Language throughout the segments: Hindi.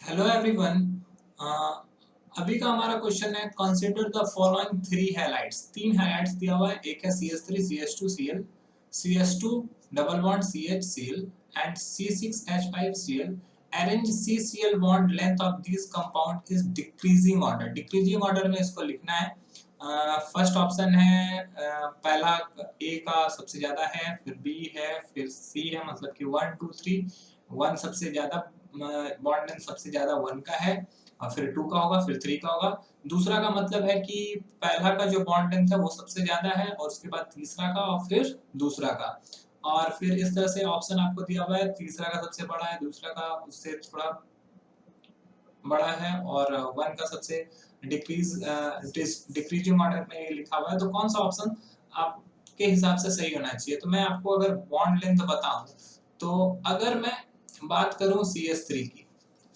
Hello everyone. अभी का हमारा क्वेश्चन है consider the following three halides. तीन हैलाइड्स दिया हुआ है, एक है CH3 CH2 Cl, CH2 double bond CH Cl and C6H5 Cl। Arrange CCl bond length of this compound is decreasing order. Decreasing order में इसको लिखना है। फर्स्ट ऑप्शन है, पहला ए का सबसे ज्यादा है, फिर बी है, फिर सी है, मतलब कि 1 2 3। 1 सबसे ज्यादा, बॉन्ड लेंथ सबसे ज्यादा 1 का है, और फिर 2 का होगा, फिर 3 का होगा। दूसरा का मतलब है कि पहला का जो बॉन्ड लेंथ है वो सबसे ज्यादा है, और उसके बाद तीसरा का, और फिर दूसरा का। और फिर इस तरह से ऑप्शन आपको दिया हुआ है, तीसरा का सबसे बड़ा है, दूसरा का उससे थोड़ा बड़ा है, और 1 का सबसे डिक्रीजिंग ऑर्डर में लिखा हुआ है। तो कौन सा ऑप्शन आपके हिसाब से सही होना चाहिए? तो मैं आपको अगर बॉन्ड लेंथ बताऊं, तो अगर मैं बात करूं CH3 की,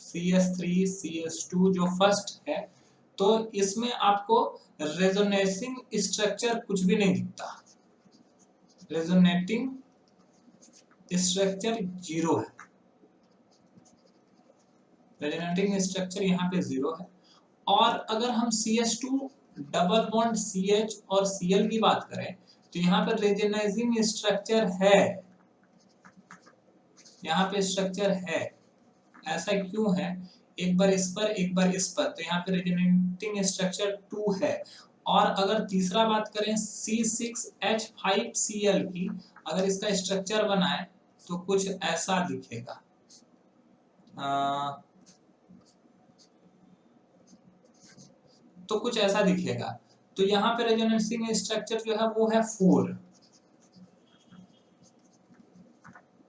CH3 CH2 जो फर्स्ट है, तो इसमें आपको रेजोनेटिंग स्ट्रक्चर कुछ भी नहीं दिखता। रेजोनेटिंग स्ट्रक्चर जीरो है, रेजोनेटिंग स्ट्रक्चर यहाँ पे जीरो है। और अगर हम CH2 डबल बॉन्ड CH और Cl की बात करें, तो यहाँ पर रेजोनेटिंग स्ट्रक्चर है, यहाँ पे स्ट्रक्चर है। ऐसा क्यों है? एक बार इस पर, एक बार इस पर, तो यहाँ पे रेजोनेटिंग स्ट्रक्चर 2 है। और अगर तीसरा बात करें C6H5Cl की, अगर इसका स्ट्रक्चर बनाए तो कुछ ऐसा दिखेगा। तो कुछ ऐसा दिखेगा। तो यहाँ पे रेजोनेटिंग स्ट्रक्चर जो है वो है 4।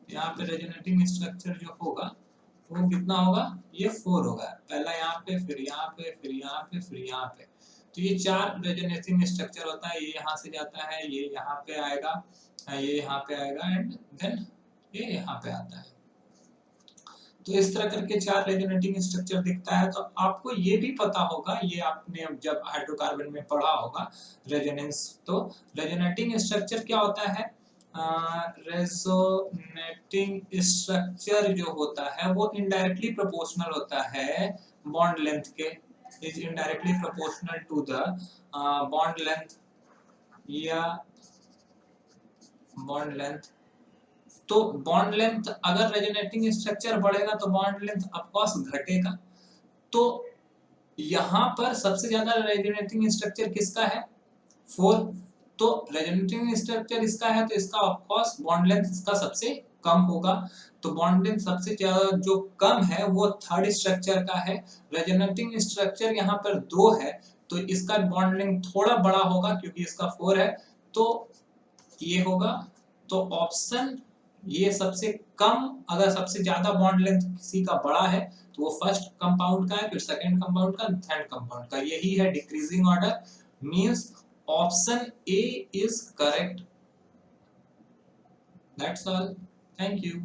यहाँ पे रेजोनेटिंग स्ट्रक्चर जो होगा वो कितना होगा? ये 4 होगा। पहला यहाँ पे, फिर यहाँ पे, फिर यहाँ पे, फिर यहाँ पे। तो ये 4 रेजोनेटिंग स्ट्रक्चर होता है। ये यहाँ से जाता है, ये यहाँ पे आएगा, ये यहाँ पे आएगा, एंड देन ये यहाँ पे आता है। तो इस तरह करके 4 रेजोनेटिंग स्ट्रक्चर दिखता है। तो आपको ये भी पता होगा, ये आपने जब हाइड्रोकार्बन में पढ़ा होगा रेजोनेंस। तो रेजोनेटिंग स्ट्रक्चर क्या होता है? रेजोनेटिंग स्ट्रक्चर जो होता है वो इनडायरेक्टली प्रोपोर्शनल होता है बॉन्ड लेंथ के। Is indirectly proportional to the bond length या बॉन्ड लेंथ। तो बॉन्ड लेंथ, अगर रेजोनेटिंग स्ट्रक्चर बढ़ेगा तो बॉन्ड लेंथ ऑफ कोर्स घटेगा। तो यहाँ पर सबसे ज्यादा रेजोनेटिंग स्ट्रक्चर किसका है? 4। तो रेजोनेटिंग स्ट्रक्चर इसका है, तो इसका ऑफ कोर्स बॉन्ड लेंथ इसका सबसे कम होगा। तो बॉन्ड लेंथ सबसे ज्यादा जो कम है वो थर्ड स्ट्रक्चर का है। रेजोनेटिंग स्ट्रक्चर यहाँ पर 2 है, तो इसका बॉन्ड लेंथ थोड़ा बड़ा होगा क्योंकि इसका 4 है, तो ये होगा। तो ऑप्शन ये सबसे कम, अगर सबसे ज्यादा बॉन्ड लेंथ किसी का बड़ा है तो वो फर्स्ट कंपाउंड का है, फिर सेकंड कंपाउंड का, थर्ड कंपाउंड का। यही है decreasing order, means option A is correct. That's all. Thank you.